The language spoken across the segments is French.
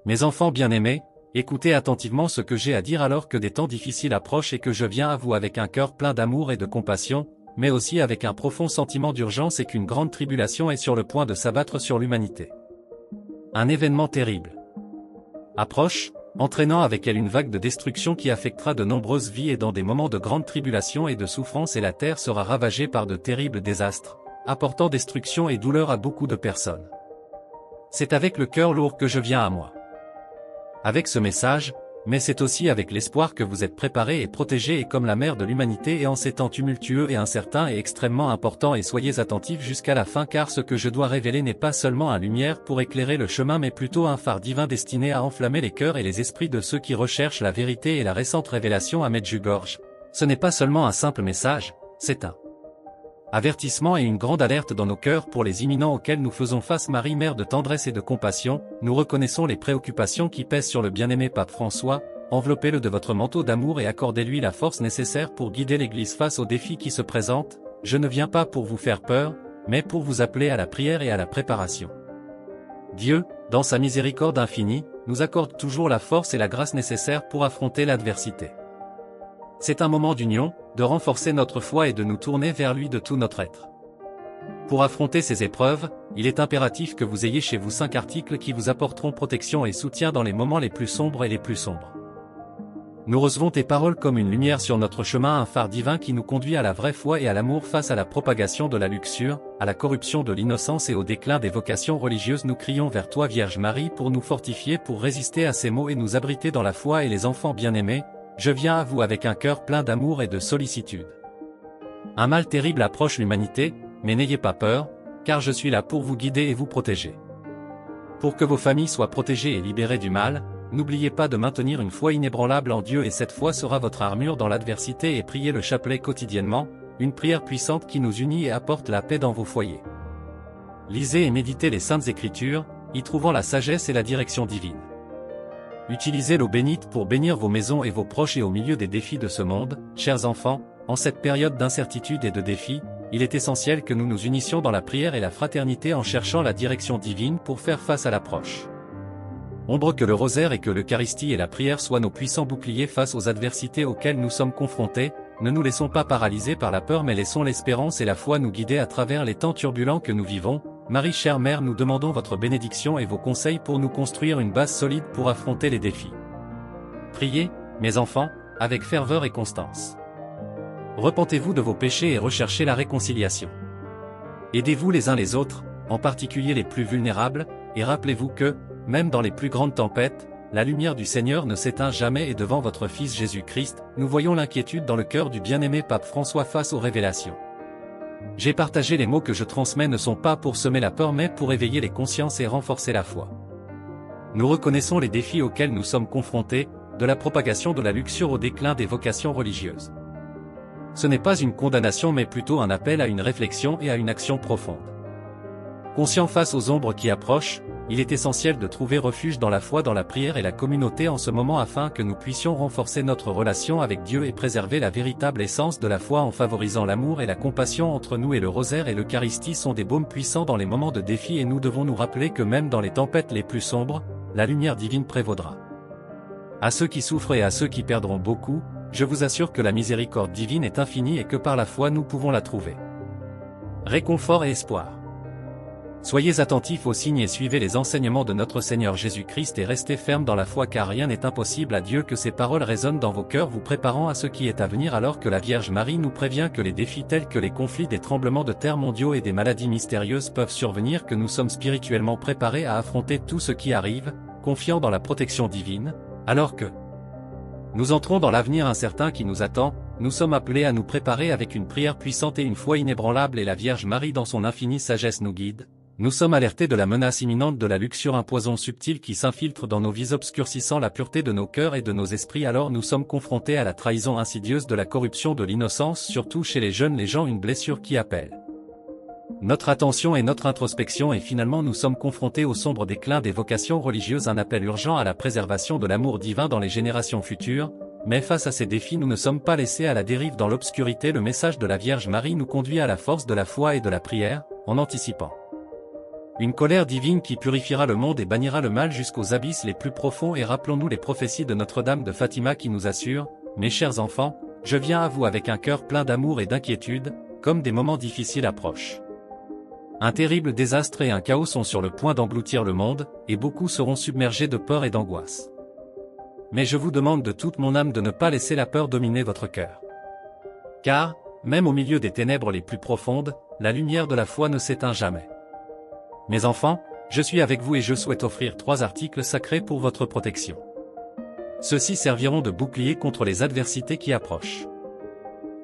Mes enfants bien-aimés, écoutez attentivement ce que j'ai à dire alors que des temps difficiles approchent et que je viens à vous avec un cœur plein d'amour et de compassion, mais aussi avec un profond sentiment d'urgence et qu'une grande tribulation est sur le point de s'abattre sur l'humanité. Un événement terrible approche, entraînant avec elle une vague de destruction qui affectera de nombreuses vies et dans des moments de grande tribulation et de souffrance et la terre sera ravagée par de terribles désastres, apportant destruction et douleur à beaucoup de personnes. C'est avec le cœur lourd que je viens à moi. Avec ce message, mais c'est aussi avec l'espoir que vous êtes préparés et protégés et comme la mère de l'humanité et en ces temps tumultueux et incertains et extrêmement importants et soyez attentifs jusqu'à la fin car ce que je dois révéler n'est pas seulement une lumière pour éclairer le chemin mais plutôt un phare divin destiné à enflammer les cœurs et les esprits de ceux qui recherchent la vérité et la récente révélation à Medjugorje. Ce n'est pas seulement un simple message, c'est un avertissement et une grande alerte dans nos cœurs pour les imminents auxquels nous faisons face. Marie, mère de tendresse et de compassion, nous reconnaissons les préoccupations qui pèsent sur le bien-aimé pape François, enveloppez-le de votre manteau d'amour et accordez-lui la force nécessaire pour guider l'Église face aux défis qui se présentent. Je ne viens pas pour vous faire peur, mais pour vous appeler à la prière et à la préparation. Dieu, dans sa miséricorde infinie, nous accorde toujours la force et la grâce nécessaires pour affronter l'adversité. C'est un moment d'union, de renforcer notre foi et de nous tourner vers lui de tout notre être. Pour affronter ces épreuves, il est impératif que vous ayez chez vous 5 articles qui vous apporteront protection et soutien dans les moments les plus sombres et les plus sombres. Nous recevons tes paroles comme une lumière sur notre chemin, un phare divin qui nous conduit à la vraie foi et à l'amour face à la propagation de la luxure, à la corruption de l'innocence et au déclin des vocations religieuses. Nous crions vers toi Vierge Marie pour nous fortifier, pour résister à ces maux et nous abriter dans la foi et les enfants bien-aimés. Je viens à vous avec un cœur plein d'amour et de sollicitude. Un mal terrible approche l'humanité, mais n'ayez pas peur, car je suis là pour vous guider et vous protéger. Pour que vos familles soient protégées et libérées du mal, n'oubliez pas de maintenir une foi inébranlable en Dieu et cette foi sera votre armure dans l'adversité et priez le chapelet quotidiennement, une prière puissante qui nous unit et apporte la paix dans vos foyers. Lisez et méditez les Saintes Écritures, y trouvant la sagesse et la direction divine. Utilisez l'eau bénite pour bénir vos maisons et vos proches et au milieu des défis de ce monde, chers enfants, en cette période d'incertitude et de défis, il est essentiel que nous nous unissions dans la prière et la fraternité en cherchant la direction divine pour faire face à l'approche. Ombre que le rosaire et que l'Eucharistie et la prière soient nos puissants boucliers face aux adversités auxquelles nous sommes confrontés, ne nous laissons pas paralyser par la peur mais laissons l'espérance et la foi nous guider à travers les temps turbulents que nous vivons. Marie chère Mère, nous demandons votre bénédiction et vos conseils pour nous construire une base solide pour affronter les défis. Priez, mes enfants, avec ferveur et constance. Repentez-vous de vos péchés et recherchez la réconciliation. Aidez-vous les uns les autres, en particulier les plus vulnérables, et rappelez-vous que, même dans les plus grandes tempêtes, la lumière du Seigneur ne s'éteint jamais et devant votre Fils Jésus-Christ, nous voyons l'inquiétude dans le cœur du bien-aimé pape François face aux révélations. J'ai partagé les mots que je transmets ne sont pas pour semer la peur mais pour éveiller les consciences et renforcer la foi. Nous reconnaissons les défis auxquels nous sommes confrontés, de la propagation de la luxure au déclin des vocations religieuses. Ce n'est pas une condamnation mais plutôt un appel à une réflexion et à une action profonde. Conscient face aux ombres qui approchent, il est essentiel de trouver refuge dans la foi, dans la prière et la communauté en ce moment afin que nous puissions renforcer notre relation avec Dieu et préserver la véritable essence de la foi en favorisant l'amour et la compassion entre nous et le rosaire et l'Eucharistie sont des baumes puissants dans les moments de défi et nous devons nous rappeler que même dans les tempêtes les plus sombres, la lumière divine prévaudra. À ceux qui souffrent et à ceux qui perdront beaucoup, je vous assure que la miséricorde divine est infinie et que par la foi nous pouvons la trouver. Réconfort et espoir. Soyez attentifs aux signes et suivez les enseignements de notre Seigneur Jésus-Christ et restez fermes dans la foi car rien n'est impossible à Dieu. Que ces paroles résonnent dans vos cœurs vous préparant à ce qui est à venir alors que la Vierge Marie nous prévient que les défis tels que les conflits, des tremblements de terre mondiaux et des maladies mystérieuses peuvent survenir, que nous sommes spirituellement préparés à affronter tout ce qui arrive, confiants dans la protection divine, alors que nous entrons dans l'avenir incertain qui nous attend. Nous sommes appelés à nous préparer avec une prière puissante et une foi inébranlable et la Vierge Marie dans son infinie sagesse nous guide. Nous sommes alertés de la menace imminente de la luxure, un poison subtil qui s'infiltre dans nos vies obscurcissant la pureté de nos cœurs et de nos esprits. Alors nous sommes confrontés à la trahison insidieuse de la corruption de l'innocence, surtout chez les jeunes, les gens, une blessure qui appelle notre attention et notre introspection et finalement nous sommes confrontés au sombre déclin des vocations religieuses, un appel urgent à la préservation de l'amour divin dans les générations futures. Mais face à ces défis nous ne sommes pas laissés à la dérive dans l'obscurité. Le message de la Vierge Marie nous conduit à la force de la foi et de la prière, en anticipant Une colère divine qui purifiera le monde et bannira le mal jusqu'aux abysses les plus profonds. Et rappelons-nous les prophéties de Notre-Dame de Fatima qui nous assurent, mes chers enfants, je viens à vous avec un cœur plein d'amour et d'inquiétude, comme des moments difficiles approchent. Un terrible désastre et un chaos sont sur le point d'engloutir le monde, et beaucoup seront submergés de peur et d'angoisse. Mais je vous demande de toute mon âme de ne pas laisser la peur dominer votre cœur. Car, même au milieu des ténèbres les plus profondes, la lumière de la foi ne s'éteint jamais. Mes enfants, je suis avec vous et je souhaite offrir 3 articles sacrés pour votre protection. Ceux-ci serviront de bouclier contre les adversités qui approchent.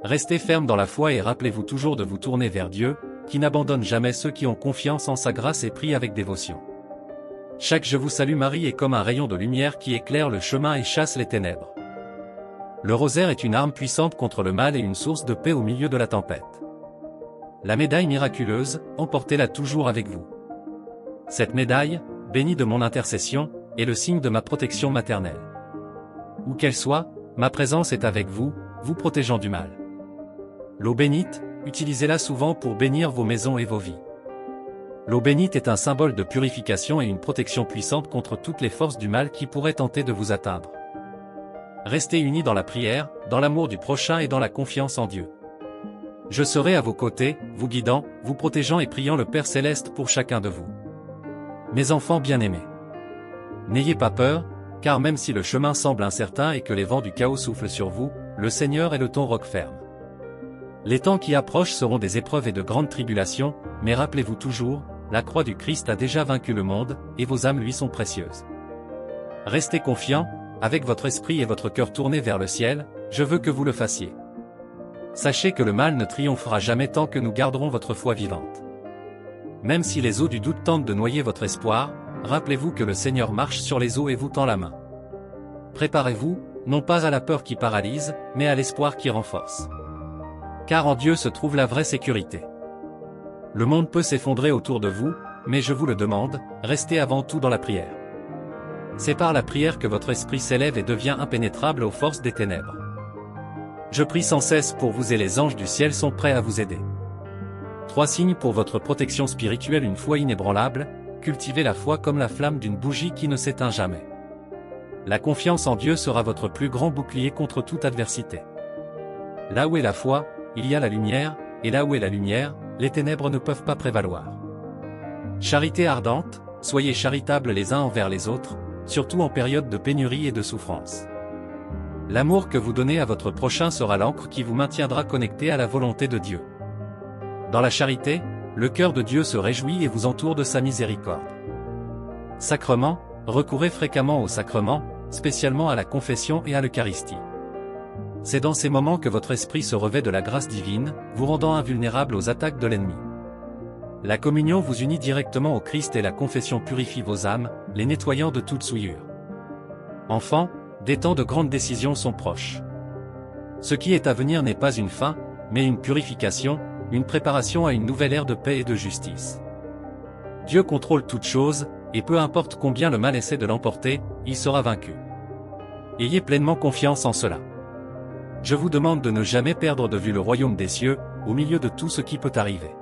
Restez fermes dans la foi et rappelez-vous toujours de vous tourner vers Dieu, qui n'abandonne jamais ceux qui ont confiance en sa grâce et prient avec dévotion. Chaque Je vous salue Marie est comme un rayon de lumière qui éclaire le chemin et chasse les ténèbres. Le rosaire est une arme puissante contre le mal et une source de paix au milieu de la tempête. La médaille miraculeuse, emportez-la toujours avec vous. Cette médaille, bénie de mon intercession, est le signe de ma protection maternelle. Où qu'elle soit, ma présence est avec vous, vous protégeant du mal. L'eau bénite, utilisez-la souvent pour bénir vos maisons et vos vies. L'eau bénite est un symbole de purification et une protection puissante contre toutes les forces du mal qui pourraient tenter de vous atteindre. Restez unis dans la prière, dans l'amour du prochain et dans la confiance en Dieu. Je serai à vos côtés, vous guidant, vous protégeant et priant le Père Céleste pour chacun de vous. Mes enfants bien-aimés, n'ayez pas peur, car même si le chemin semble incertain et que les vents du chaos soufflent sur vous, le Seigneur est le ton roc ferme. Les temps qui approchent seront des épreuves et de grandes tribulations, mais rappelez-vous toujours, la croix du Christ a déjà vaincu le monde, et vos âmes lui sont précieuses. Restez confiants, avec votre esprit et votre cœur tournés vers le ciel, je veux que vous le fassiez. Sachez que le mal ne triomphera jamais tant que nous garderons votre foi vivante. Même si les eaux du doute tentent de noyer votre espoir, rappelez-vous que le Seigneur marche sur les eaux et vous tend la main. Préparez-vous, non pas à la peur qui paralyse, mais à l'espoir qui renforce. Car en Dieu se trouve la vraie sécurité. Le monde peut s'effondrer autour de vous, mais je vous le demande, restez avant tout dans la prière. C'est par la prière que votre esprit s'élève et devient impénétrable aux forces des ténèbres. Je prie sans cesse pour vous et les anges du ciel sont prêts à vous aider. 3 signes pour votre protection spirituelle: une foi inébranlable, cultivez la foi comme la flamme d'une bougie qui ne s'éteint jamais. La confiance en Dieu sera votre plus grand bouclier contre toute adversité. Là où est la foi, il y a la lumière, et là où est la lumière, les ténèbres ne peuvent pas prévaloir. Charité ardente, soyez charitables les uns envers les autres, surtout en période de pénurie et de souffrance. L'amour que vous donnez à votre prochain sera l'encre qui vous maintiendra connecté à la volonté de Dieu. Dans la charité, le cœur de Dieu se réjouit et vous entoure de sa miséricorde. Sacrement, recourez fréquemment aux sacrements, spécialement à la confession et à l'Eucharistie. C'est dans ces moments que votre esprit se revêt de la grâce divine, vous rendant invulnérable aux attaques de l'ennemi. La communion vous unit directement au Christ et la confession purifie vos âmes, les nettoyant de toute souillure. Enfants, des temps de grandes décisions sont proches. Ce qui est à venir n'est pas une fin, mais une purification, une préparation à une nouvelle ère de paix et de justice. Dieu contrôle toutes choses, et peu importe combien le mal essaie de l'emporter, il sera vaincu. Ayez pleinement confiance en cela. Je vous demande de ne jamais perdre de vue le royaume des cieux, au milieu de tout ce qui peut arriver.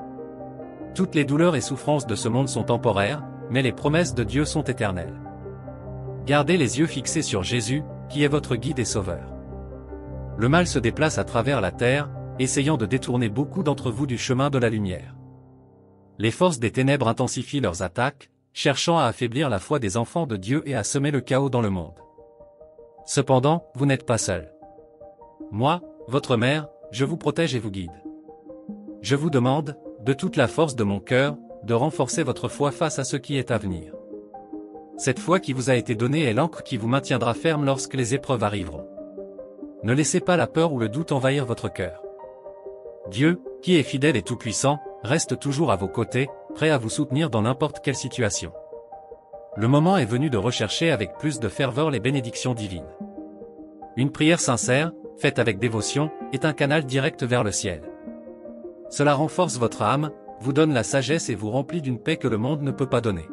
Toutes les douleurs et souffrances de ce monde sont temporaires, mais les promesses de Dieu sont éternelles. Gardez les yeux fixés sur Jésus, qui est votre guide et sauveur. Le mal se déplace à travers la terre, essayant de détourner beaucoup d'entre vous du chemin de la lumière. Les forces des ténèbres intensifient leurs attaques, cherchant à affaiblir la foi des enfants de Dieu et à semer le chaos dans le monde. Cependant, vous n'êtes pas seul. Moi, votre mère, je vous protège et vous guide. Je vous demande, de toute la force de mon cœur, de renforcer votre foi face à ce qui est à venir. Cette foi qui vous a été donnée est l'encre qui vous maintiendra ferme lorsque les épreuves arriveront. Ne laissez pas la peur ou le doute envahir votre cœur. Dieu, qui est fidèle et tout-puissant, reste toujours à vos côtés, prêt à vous soutenir dans n'importe quelle situation. Le moment est venu de rechercher avec plus de ferveur les bénédictions divines. Une prière sincère, faite avec dévotion, est un canal direct vers le ciel. Cela renforce votre âme, vous donne la sagesse et vous remplit d'une paix que le monde ne peut pas donner.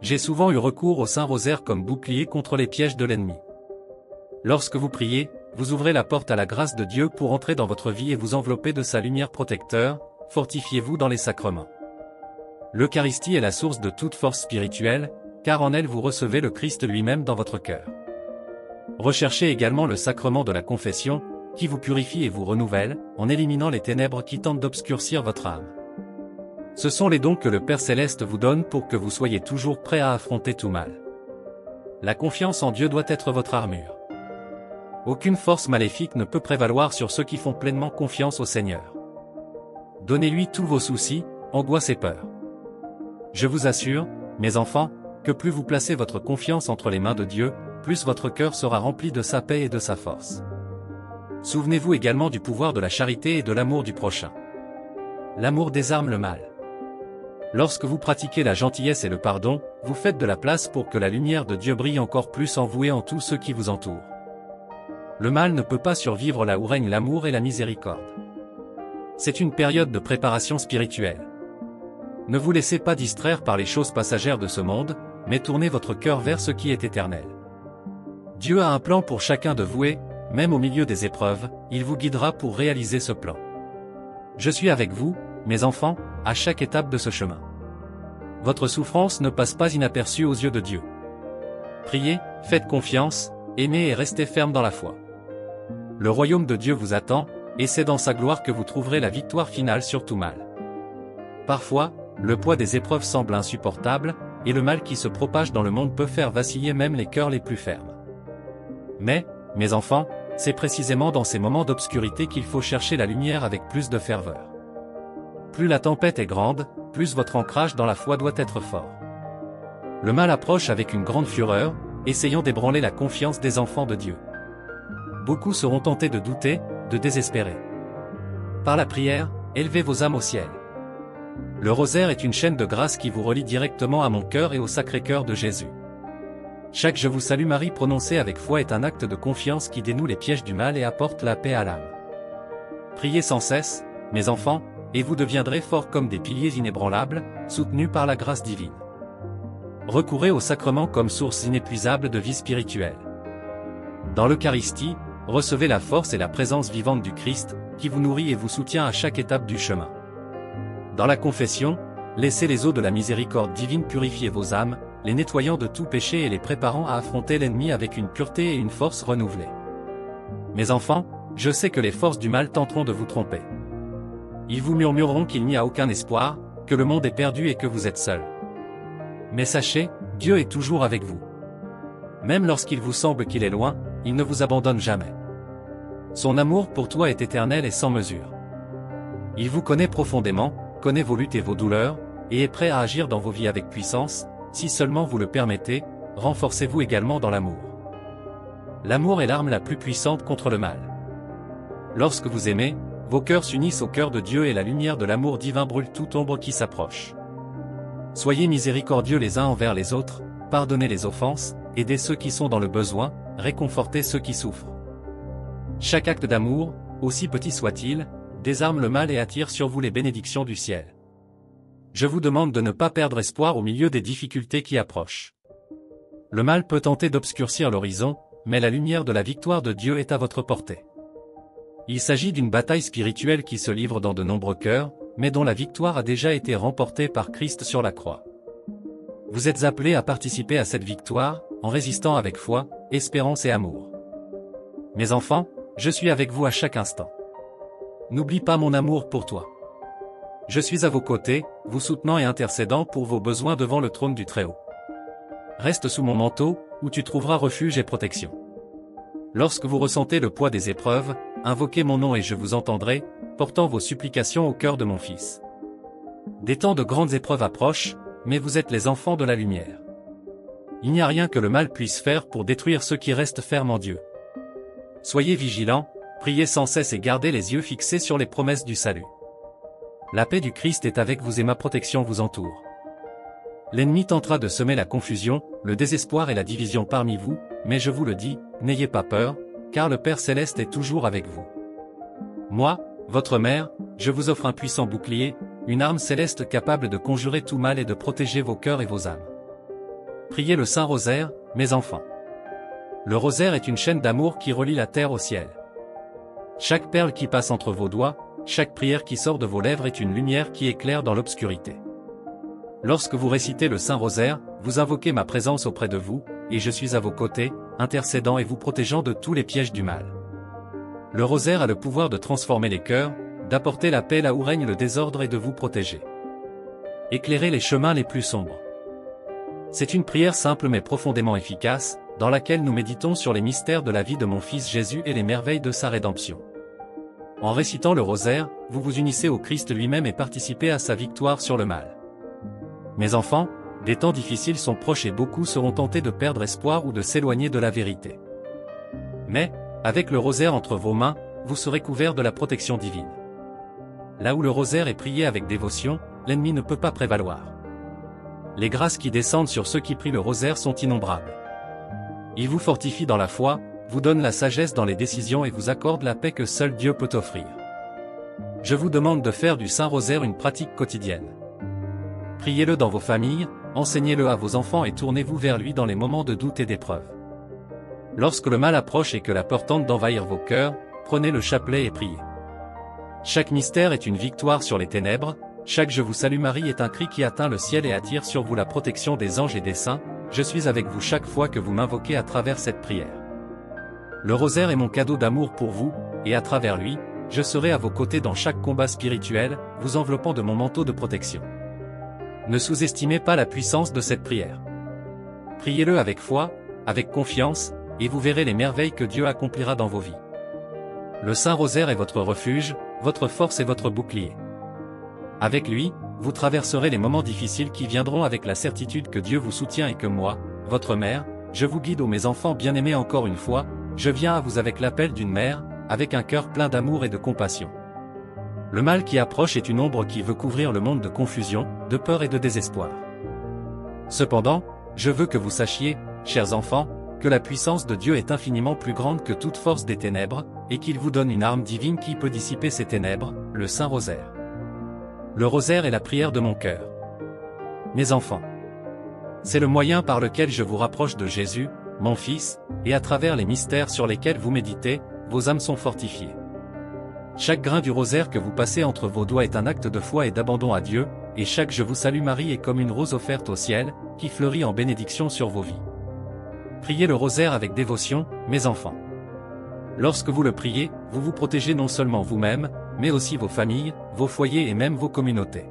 J'ai souvent eu recours au Saint-Rosaire comme bouclier contre les pièges de l'ennemi. Lorsque vous priez, vous ouvrez la porte à la grâce de Dieu pour entrer dans votre vie et vous envelopper de sa lumière protecteur, fortifiez-vous dans les sacrements. L'Eucharistie est la source de toute force spirituelle, car en elle vous recevez le Christ lui-même dans votre cœur. Recherchez également le sacrement de la confession, qui vous purifie et vous renouvelle, en éliminant les ténèbres qui tentent d'obscurcir votre âme. Ce sont les dons que le Père Céleste vous donne pour que vous soyez toujours prêt à affronter tout mal. La confiance en Dieu doit être votre armure. Aucune force maléfique ne peut prévaloir sur ceux qui font pleinement confiance au Seigneur. Donnez-lui tous vos soucis, angoisses et peurs. Je vous assure, mes enfants, que plus vous placez votre confiance entre les mains de Dieu, plus votre cœur sera rempli de sa paix et de sa force. Souvenez-vous également du pouvoir de la charité et de l'amour du prochain. L'amour désarme le mal. Lorsque vous pratiquez la gentillesse et le pardon, vous faites de la place pour que la lumière de Dieu brille encore plus en vous et en tous ceux qui vous entourent. Le mal ne peut pas survivre là où règne l'amour et la miséricorde. C'est une période de préparation spirituelle. Ne vous laissez pas distraire par les choses passagères de ce monde, mais tournez votre cœur vers ce qui est éternel. Dieu a un plan pour chacun de vous et, même au milieu des épreuves, il vous guidera pour réaliser ce plan. Je suis avec vous, mes enfants, à chaque étape de ce chemin. Votre souffrance ne passe pas inaperçue aux yeux de Dieu. Priez, faites confiance, aimez et restez ferme dans la foi. Le royaume de Dieu vous attend, et c'est dans sa gloire que vous trouverez la victoire finale sur tout mal. Parfois, le poids des épreuves semble insupportable, et le mal qui se propage dans le monde peut faire vaciller même les cœurs les plus fermes. Mais, mes enfants, c'est précisément dans ces moments d'obscurité qu'il faut chercher la lumière avec plus de ferveur. Plus la tempête est grande, plus votre ancrage dans la foi doit être fort. Le mal approche avec une grande fureur, essayant d'ébranler la confiance des enfants de Dieu. Beaucoup seront tentés de douter, de désespérer. Par la prière, élevez vos âmes au ciel. Le rosaire est une chaîne de grâce qui vous relie directement à mon cœur et au Sacré-Cœur de Jésus. Chaque Je vous salue Marie prononcé avec foi est un acte de confiance qui dénoue les pièges du mal et apporte la paix à l'âme. Priez sans cesse, mes enfants, et vous deviendrez forts comme des piliers inébranlables, soutenus par la grâce divine. Recourez au sacrement comme source inépuisable de vie spirituelle. Dans l'Eucharistie, recevez la force et la présence vivante du Christ, qui vous nourrit et vous soutient à chaque étape du chemin. Dans la confession, laissez les eaux de la miséricorde divine purifier vos âmes, les nettoyant de tout péché et les préparant à affronter l'ennemi avec une pureté et une force renouvelées. Mes enfants, je sais que les forces du mal tenteront de vous tromper. Ils vous murmureront qu'il n'y a aucun espoir, que le monde est perdu et que vous êtes seuls. Mais sachez, Dieu est toujours avec vous. Même lorsqu'il vous semble qu'il est loin, il ne vous abandonne jamais. Son amour pour toi est éternel et sans mesure. Il vous connaît profondément, connaît vos luttes et vos douleurs, et est prêt à agir dans vos vies avec puissance, si seulement vous le permettez, renforcez-vous également dans l'amour. L'amour est l'arme la plus puissante contre le mal. Lorsque vous aimez, vos cœurs s'unissent au cœur de Dieu et la lumière de l'amour divin brûle toute ombre qui s'approche. Soyez miséricordieux les uns envers les autres, pardonnez les offenses, aidez ceux qui sont dans le besoin, réconfortez ceux qui souffrent. Chaque acte d'amour, aussi petit soit-il, désarme le mal et attire sur vous les bénédictions du ciel. Je vous demande de ne pas perdre espoir au milieu des difficultés qui approchent. Le mal peut tenter d'obscurcir l'horizon, mais la lumière de la victoire de Dieu est à votre portée. Il s'agit d'une bataille spirituelle qui se livre dans de nombreux cœurs, mais dont la victoire a déjà été remportée par Christ sur la croix. Vous êtes appelés à participer à cette victoire, en résistant avec foi, espérance et amour. Mes enfants, je suis avec vous à chaque instant. N'oublie pas mon amour pour toi. Je suis à vos côtés, vous soutenant et intercédant pour vos besoins devant le trône du Très-Haut. Reste sous mon manteau, où tu trouveras refuge et protection. Lorsque vous ressentez le poids des épreuves, invoquez mon nom et je vous entendrai, portant vos supplications au cœur de mon Fils. Des temps de grandes épreuves approchent, mais vous êtes les enfants de la lumière. Il n'y a rien que le mal puisse faire pour détruire ceux qui restent fermes en Dieu. Soyez vigilants, priez sans cesse et gardez les yeux fixés sur les promesses du salut. La paix du Christ est avec vous et ma protection vous entoure. L'ennemi tentera de semer la confusion, le désespoir et la division parmi vous, mais je vous le dis, n'ayez pas peur, car le Père Céleste est toujours avec vous. Moi, votre mère, je vous offre un puissant bouclier, une arme céleste capable de conjurer tout mal et de protéger vos cœurs et vos âmes. Priez le Saint Rosaire, mes enfants. Le rosaire est une chaîne d'amour qui relie la terre au ciel. Chaque perle qui passe entre vos doigts, chaque prière qui sort de vos lèvres est une lumière qui éclaire dans l'obscurité. Lorsque vous récitez le Saint Rosaire, vous invoquez ma présence auprès de vous, et je suis à vos côtés, intercédant et vous protégeant de tous les pièges du mal. Le rosaire a le pouvoir de transformer les cœurs, d'apporter la paix là où règne le désordre et de vous protéger. Éclairer les chemins les plus sombres. C'est une prière simple mais profondément efficace, dans laquelle nous méditons sur les mystères de la vie de mon Fils Jésus et les merveilles de sa rédemption. En récitant le rosaire, vous vous unissez au Christ lui-même et participez à sa victoire sur le mal. Mes enfants, des temps difficiles sont proches et beaucoup seront tentés de perdre espoir ou de s'éloigner de la vérité. Mais, avec le rosaire entre vos mains, vous serez couverts de la protection divine. Là où le rosaire est prié avec dévotion, l'ennemi ne peut pas prévaloir. Les grâces qui descendent sur ceux qui prient le rosaire sont innombrables. Il vous fortifie dans la foi, vous donne la sagesse dans les décisions et vous accorde la paix que seul Dieu peut offrir. Je vous demande de faire du Saint Rosaire une pratique quotidienne. Priez-le dans vos familles, enseignez-le à vos enfants et tournez-vous vers lui dans les moments de doute et d'épreuve. Lorsque le mal approche et que la peur tente d'envahir vos cœurs, prenez le chapelet et priez. Chaque mystère est une victoire sur les ténèbres, chaque Je vous salue Marie est un cri qui atteint le ciel et attire sur vous la protection des anges et des saints, je suis avec vous chaque fois que vous m'invoquez à travers cette prière. Le rosaire est mon cadeau d'amour pour vous, et à travers lui, je serai à vos côtés dans chaque combat spirituel, vous enveloppant de mon manteau de protection. Ne sous-estimez pas la puissance de cette prière. Priez-le avec foi, avec confiance, et vous verrez les merveilles que Dieu accomplira dans vos vies. Le Saint Rosaire est votre refuge, votre force et votre bouclier. Avec lui, vous traverserez les moments difficiles qui viendront avec la certitude que Dieu vous soutient et que moi, votre mère, je vous guide ô mes enfants bien-aimés encore une fois, je viens à vous avec l'appel d'une mère, avec un cœur plein d'amour et de compassion. Le mal qui approche est une ombre qui veut couvrir le monde de confusion, de peur et de désespoir. Cependant, je veux que vous sachiez, chers enfants, que la puissance de Dieu est infiniment plus grande que toute force des ténèbres, et qu'il vous donne une arme divine qui peut dissiper ces ténèbres, le Saint Rosaire. Le rosaire est la prière de mon cœur. Mes enfants, c'est le moyen par lequel je vous rapproche de Jésus, mon Fils, et à travers les mystères sur lesquels vous méditez, vos âmes sont fortifiées. Chaque grain du rosaire que vous passez entre vos doigts est un acte de foi et d'abandon à Dieu, et chaque Je vous salue Marie est comme une rose offerte au ciel, qui fleurit en bénédiction sur vos vies. Priez le rosaire avec dévotion, mes enfants. Lorsque vous le priez, vous vous protégez non seulement vous-même, mais aussi vos familles, vos foyers et même vos communautés.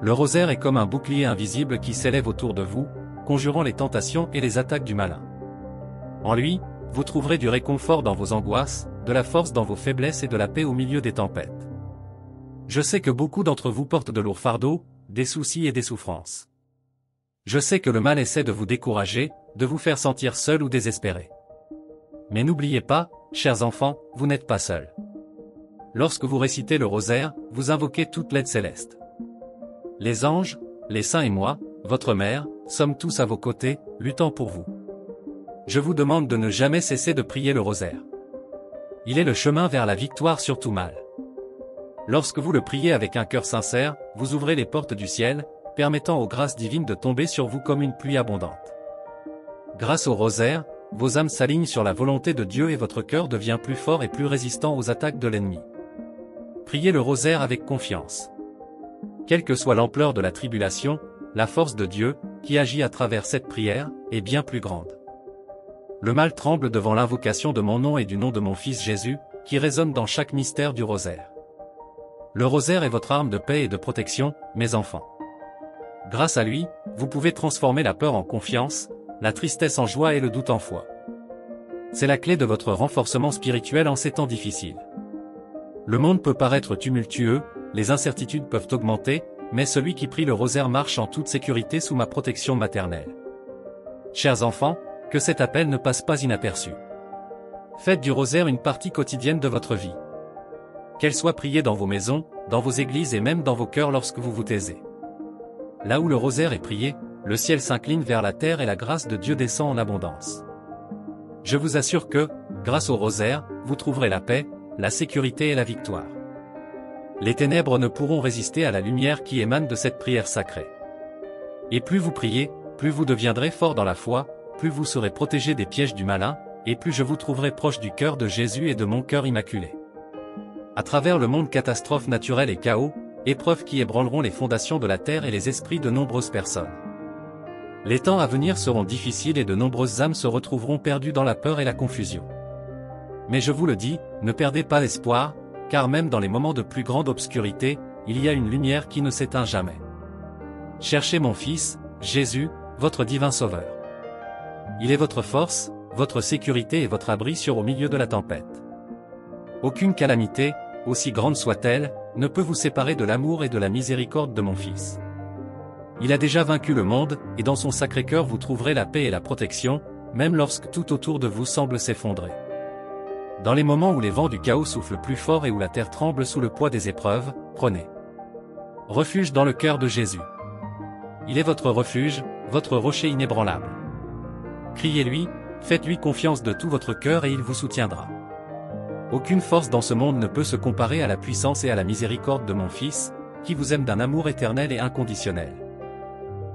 Le rosaire est comme un bouclier invisible qui s'élève autour de vous, conjurant les tentations et les attaques du malin. En lui, vous trouverez du réconfort dans vos angoisses, de la force dans vos faiblesses et de la paix au milieu des tempêtes. Je sais que beaucoup d'entre vous portent de lourds fardeaux, des soucis et des souffrances. Je sais que le mal essaie de vous décourager, de vous faire sentir seul ou désespéré. Mais n'oubliez pas, chers enfants, vous n'êtes pas seuls. Lorsque vous récitez le rosaire, vous invoquez toute l'aide céleste. Les anges, les saints et moi, votre mère, sommes tous à vos côtés, luttant pour vous. Je vous demande de ne jamais cesser de prier le rosaire. Il est le chemin vers la victoire sur tout mal. Lorsque vous le priez avec un cœur sincère, vous ouvrez les portes du ciel, permettant aux grâces divines de tomber sur vous comme une pluie abondante. Grâce au rosaire, vos âmes s'alignent sur la volonté de Dieu et votre cœur devient plus fort et plus résistant aux attaques de l'ennemi. Priez le rosaire avec confiance. Quelle que soit l'ampleur de la tribulation, la force de Dieu, qui agit à travers cette prière, est bien plus grande. Le mal tremble devant l'invocation de mon nom et du nom de mon Fils Jésus, qui résonne dans chaque mystère du rosaire. Le rosaire est votre arme de paix et de protection, mes enfants. Grâce à lui, vous pouvez transformer la peur en confiance, la tristesse en joie et le doute en foi. C'est la clé de votre renforcement spirituel en ces temps difficiles. Le monde peut paraître tumultueux, les incertitudes peuvent augmenter, mais celui qui prie le rosaire marche en toute sécurité sous ma protection maternelle. Chers enfants, que cet appel ne passe pas inaperçu. Faites du rosaire une partie quotidienne de votre vie. Qu'elle soit priée dans vos maisons, dans vos églises et même dans vos cœurs lorsque vous vous taisez. Là où le rosaire est prié, le ciel s'incline vers la terre et la grâce de Dieu descend en abondance. Je vous assure que, grâce au rosaire, vous trouverez la paix, la sécurité et la victoire. Les ténèbres ne pourront résister à la lumière qui émane de cette prière sacrée. Et plus vous priez, plus vous deviendrez fort dans la foi, plus vous serez protégé des pièges du malin, et plus je vous trouverai proche du cœur de Jésus et de mon cœur immaculé. À travers le monde catastrophe naturelle et chaos, épreuves qui ébranleront les fondations de la terre et les esprits de nombreuses personnes. Les temps à venir seront difficiles et de nombreuses âmes se retrouveront perdues dans la peur et la confusion. Mais je vous le dis, ne perdez pas espoir, car même dans les moments de plus grande obscurité, il y a une lumière qui ne s'éteint jamais. Cherchez mon Fils, Jésus, votre divin Sauveur. Il est votre force, votre sécurité et votre abri au milieu de la tempête. Aucune calamité, aussi grande soit-elle, ne peut vous séparer de l'amour et de la miséricorde de mon Fils. Il a déjà vaincu le monde, et dans son Sacré-Cœur vous trouverez la paix et la protection, même lorsque tout autour de vous semble s'effondrer. Dans les moments où les vents du chaos soufflent plus fort et où la terre tremble sous le poids des épreuves, prenez refuge dans le cœur de Jésus. Il est votre refuge, votre rocher inébranlable. Criez-lui, faites-lui confiance de tout votre cœur et il vous soutiendra. Aucune force dans ce monde ne peut se comparer à la puissance et à la miséricorde de mon Fils, qui vous aime d'un amour éternel et inconditionnel.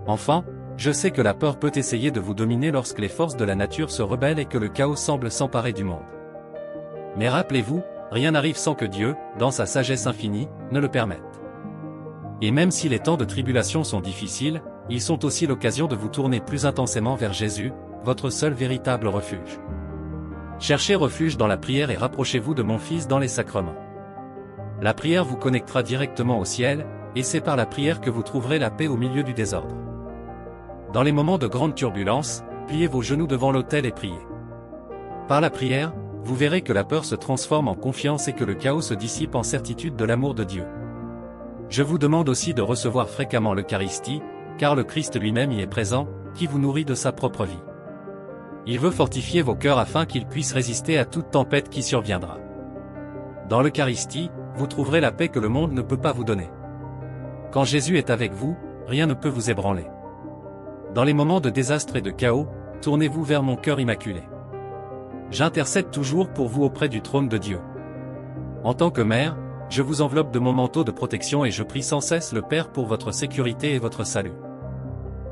Enfant, je sais que la peur peut essayer de vous dominer lorsque les forces de la nature se rebellent et que le chaos semble s'emparer du monde. Mais rappelez-vous, rien n'arrive sans que Dieu, dans sa sagesse infinie, ne le permette. Et même si les temps de tribulation sont difficiles, ils sont aussi l'occasion de vous tourner plus intensément vers Jésus, votre seul véritable refuge. Cherchez refuge dans la prière et rapprochez-vous de mon Fils dans les sacrements. La prière vous connectera directement au ciel, et c'est par la prière que vous trouverez la paix au milieu du désordre. Dans les moments de grande turbulence, pliez vos genoux devant l'autel et priez. Par la prière, vous verrez que la peur se transforme en confiance et que le chaos se dissipe en certitude de l'amour de Dieu. Je vous demande aussi de recevoir fréquemment l'Eucharistie, car le Christ lui-même y est présent, qui vous nourrit de sa propre vie. Il veut fortifier vos cœurs afin qu'ils puissent résister à toute tempête qui surviendra. Dans l'Eucharistie, vous trouverez la paix que le monde ne peut pas vous donner. Quand Jésus est avec vous, rien ne peut vous ébranler. Dans les moments de désastre et de chaos, tournez-vous vers mon cœur immaculé. J'intercède toujours pour vous auprès du trône de Dieu. En tant que mère, je vous enveloppe de mon manteau de protection et je prie sans cesse le Père pour votre sécurité et votre salut.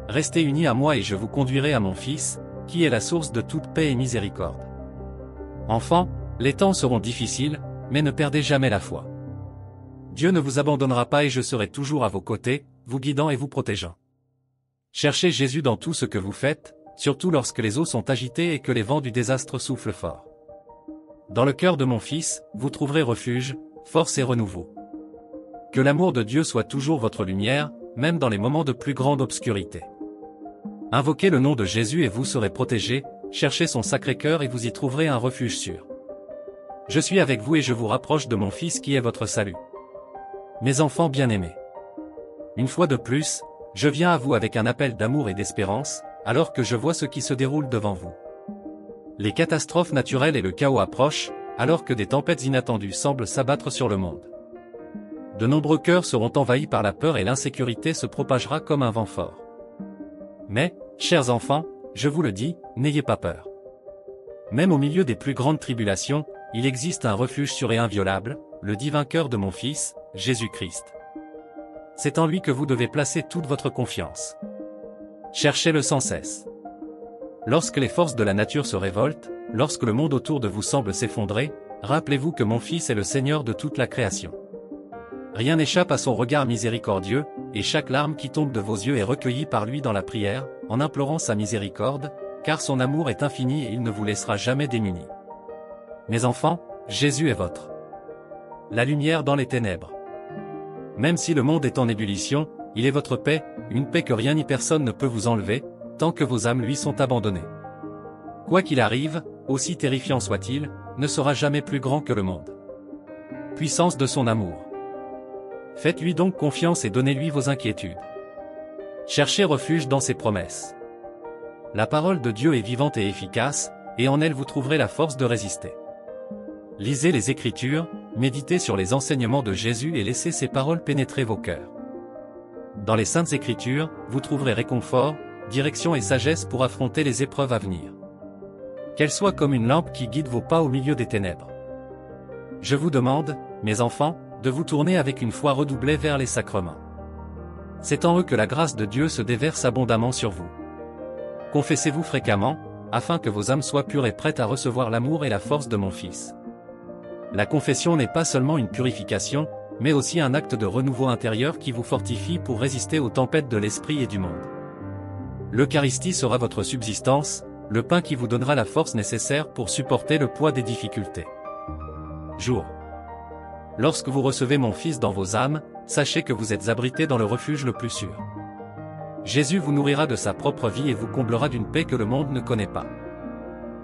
Restez unis à moi et je vous conduirai à mon Fils, qui est la source de toute paix et miséricorde. Enfants, les temps seront difficiles, mais ne perdez jamais la foi. Dieu ne vous abandonnera pas et je serai toujours à vos côtés, vous guidant et vous protégeant. Cherchez Jésus dans tout ce que vous faites, surtout lorsque les eaux sont agitées et que les vents du désastre soufflent fort. Dans le cœur de mon Fils, vous trouverez refuge, force et renouveau. Que l'amour de Dieu soit toujours votre lumière, même dans les moments de plus grande obscurité. Invoquez le nom de Jésus et vous serez protégés, cherchez son Sacré-Cœur et vous y trouverez un refuge sûr. Je suis avec vous et je vous rapproche de mon Fils qui est votre salut. Mes enfants bien-aimés. Une fois de plus, je viens à vous avec un appel d'amour et d'espérance, alors que je vois ce qui se déroule devant vous. Les catastrophes naturelles et le chaos approchent, alors que des tempêtes inattendues semblent s'abattre sur le monde. De nombreux cœurs seront envahis par la peur et l'insécurité se propagera comme un vent fort. Mais, chers enfants, je vous le dis, n'ayez pas peur. Même au milieu des plus grandes tribulations, il existe un refuge sûr et inviolable, le divin cœur de mon Fils, Jésus-Christ. C'est en lui que vous devez placer toute votre confiance. Cherchez-le sans cesse. Lorsque les forces de la nature se révoltent, lorsque le monde autour de vous semble s'effondrer, rappelez-vous que mon Fils est le Seigneur de toute la création. Rien n'échappe à son regard miséricordieux, et chaque larme qui tombe de vos yeux est recueillie par lui dans la prière, en implorant sa miséricorde, car son amour est infini et il ne vous laissera jamais démunis. Mes enfants, Jésus est votre la lumière dans les ténèbres. Même si le monde est en ébullition, il est votre paix, une paix que rien ni personne ne peut vous enlever, tant que vos âmes lui sont abandonnées. Quoi qu'il arrive, aussi terrifiant soit-il, ne sera jamais plus grand que le monde. Puissance de son amour. Faites-lui donc confiance et donnez-lui vos inquiétudes. Cherchez refuge dans ses promesses. La parole de Dieu est vivante et efficace, et en elle vous trouverez la force de résister. Lisez les Écritures, méditez sur les enseignements de Jésus et laissez ses paroles pénétrer vos cœurs. Dans les Saintes Écritures, vous trouverez réconfort, direction et sagesse pour affronter les épreuves à venir. Qu'elles soient comme une lampe qui guide vos pas au milieu des ténèbres. Je vous demande, mes enfants, de vous tourner avec une foi redoublée vers les sacrements. C'est en eux que la grâce de Dieu se déverse abondamment sur vous. Confessez-vous fréquemment, afin que vos âmes soient pures et prêtes à recevoir l'amour et la force de mon Fils. La confession n'est pas seulement une purification, mais aussi un acte de renouveau intérieur qui vous fortifie pour résister aux tempêtes de l'esprit et du monde. L'Eucharistie sera votre subsistance, le pain qui vous donnera la force nécessaire pour supporter le poids des difficultés. Jour. Lorsque vous recevez mon Fils dans vos âmes, sachez que vous êtes abrités dans le refuge le plus sûr. Jésus vous nourrira de sa propre vie et vous comblera d'une paix que le monde ne connaît pas.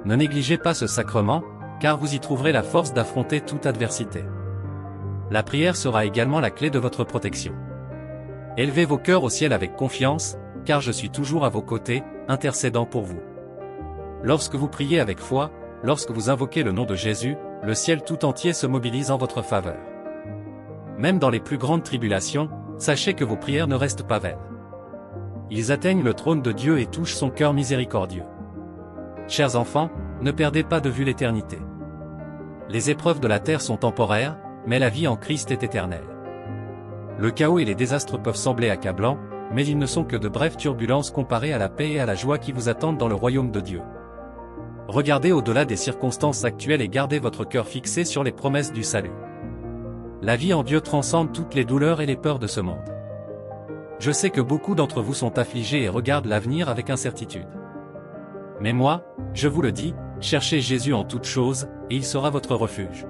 Ne négligez pas ce sacrement, car vous y trouverez la force d'affronter toute adversité. La prière sera également la clé de votre protection. Élevez vos cœurs au ciel avec confiance, car je suis toujours à vos côtés, intercédant pour vous. Lorsque vous priez avec foi, lorsque vous invoquez le nom de Jésus, le ciel tout entier se mobilise en votre faveur. Même dans les plus grandes tribulations, sachez que vos prières ne restent pas vaines. Ils atteignent le trône de Dieu et touchent son cœur miséricordieux. Chers enfants, ne perdez pas de vue l'éternité. Les épreuves de la terre sont temporaires, mais la vie en Christ est éternelle. Le chaos et les désastres peuvent sembler accablants, mais ils ne sont que de brèves turbulences comparées à la paix et à la joie qui vous attendent dans le royaume de Dieu. Regardez au-delà des circonstances actuelles et gardez votre cœur fixé sur les promesses du salut. La vie en Dieu transcende toutes les douleurs et les peurs de ce monde. Je sais que beaucoup d'entre vous sont affligés et regardent l'avenir avec incertitude. Mais moi, je vous le dis, cherchez Jésus en toutes choses, et il sera votre refuge.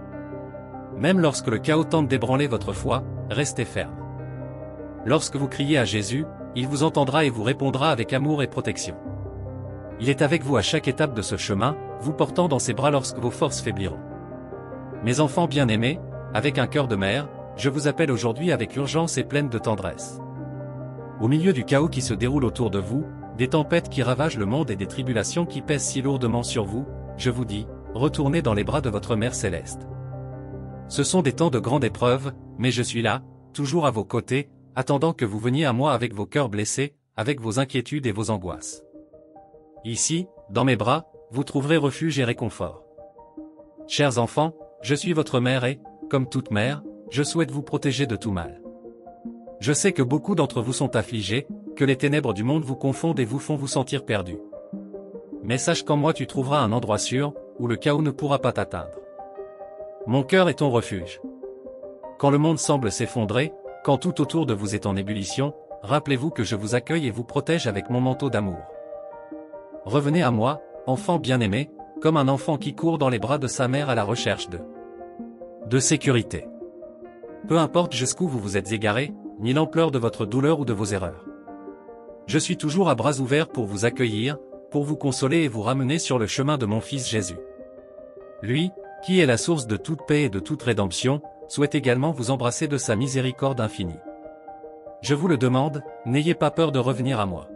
Même lorsque le chaos tente d'ébranler votre foi, restez ferme. Lorsque vous criez à Jésus, il vous entendra et vous répondra avec amour et protection. Il est avec vous à chaque étape de ce chemin, vous portant dans ses bras lorsque vos forces faibliront. Mes enfants bien-aimés, avec un cœur de mère, je vous appelle aujourd'hui avec urgence et pleine de tendresse. Au milieu du chaos qui se déroule autour de vous, des tempêtes qui ravagent le monde et des tribulations qui pèsent si lourdement sur vous, je vous dis, retournez dans les bras de votre Mère Céleste. Ce sont des temps de grande épreuve, mais je suis là, toujours à vos côtés, attendant que vous veniez à moi avec vos cœurs blessés, avec vos inquiétudes et vos angoisses. Ici, dans mes bras, vous trouverez refuge et réconfort. Chers enfants, je suis votre mère et, comme toute mère, je souhaite vous protéger de tout mal. Je sais que beaucoup d'entre vous sont affligés, que les ténèbres du monde vous confondent et vous font vous sentir perdus. Mais sache qu'en moi tu trouveras un endroit sûr, où le chaos ne pourra pas t'atteindre. Mon cœur est ton refuge. Quand le monde semble s'effondrer, quand tout autour de vous est en ébullition, rappelez-vous que je vous accueille et vous protège avec mon manteau d'amour. Revenez à moi, enfant bien-aimé, comme un enfant qui court dans les bras de sa mère à la recherche de sécurité. Peu importe jusqu'où vous vous êtes égaré, ni l'ampleur de votre douleur ou de vos erreurs. Je suis toujours à bras ouverts pour vous accueillir, pour vous consoler et vous ramener sur le chemin de mon Fils Jésus. Lui, qui est la source de toute paix et de toute rédemption, souhaite également vous embrasser de sa miséricorde infinie. Je vous le demande, n'ayez pas peur de revenir à moi.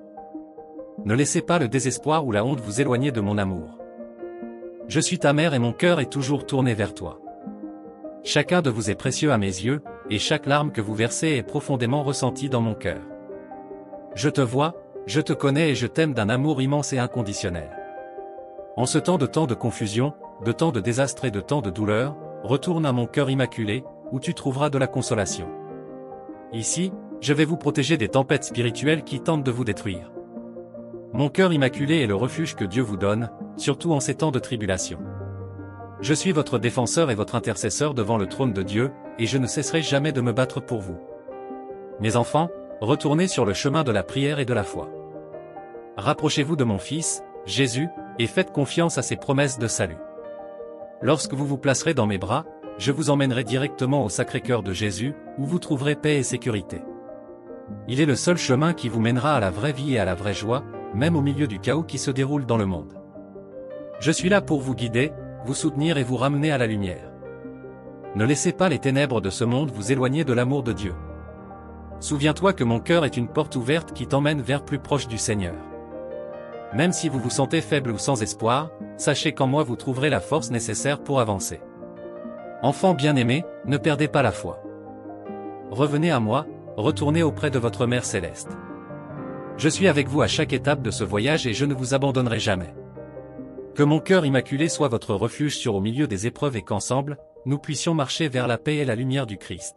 Ne laissez pas le désespoir ou la honte vous éloigner de mon amour. Je suis ta mère et mon cœur est toujours tourné vers toi. Chacun de vous est précieux à mes yeux, et chaque larme que vous versez est profondément ressentie dans mon cœur. Je te vois, je te connais et je t'aime d'un amour immense et inconditionnel. En ce temps de confusion, de temps de désastre et de temps de douleur, retourne à mon cœur immaculé, où tu trouveras de la consolation. Ici, je vais vous protéger des tempêtes spirituelles qui tentent de vous détruire. Mon cœur immaculé est le refuge que Dieu vous donne, surtout en ces temps de tribulation. Je suis votre défenseur et votre intercesseur devant le trône de Dieu, et je ne cesserai jamais de me battre pour vous. Mes enfants, retournez sur le chemin de la prière et de la foi. Rapprochez-vous de mon Fils, Jésus, et faites confiance à ses promesses de salut. Lorsque vous vous placerez dans mes bras, je vous emmènerai directement au Sacré-Cœur de Jésus, où vous trouverez paix et sécurité. Il est le seul chemin qui vous mènera à la vraie vie et à la vraie joie, même au milieu du chaos qui se déroule dans le monde. Je suis là pour vous guider, vous soutenir et vous ramener à la lumière. Ne laissez pas les ténèbres de ce monde vous éloigner de l'amour de Dieu. Souviens-toi que mon cœur est une porte ouverte qui t'emmène vers plus proche du Seigneur. Même si vous vous sentez faible ou sans espoir, sachez qu'en moi vous trouverez la force nécessaire pour avancer. Enfants bien-aimés, ne perdez pas la foi. Revenez à moi, retournez auprès de votre Mère Céleste. Je suis avec vous à chaque étape de ce voyage et je ne vous abandonnerai jamais. Que mon cœur immaculé soit votre refuge au milieu des épreuves et qu'ensemble, nous puissions marcher vers la paix et la lumière du Christ.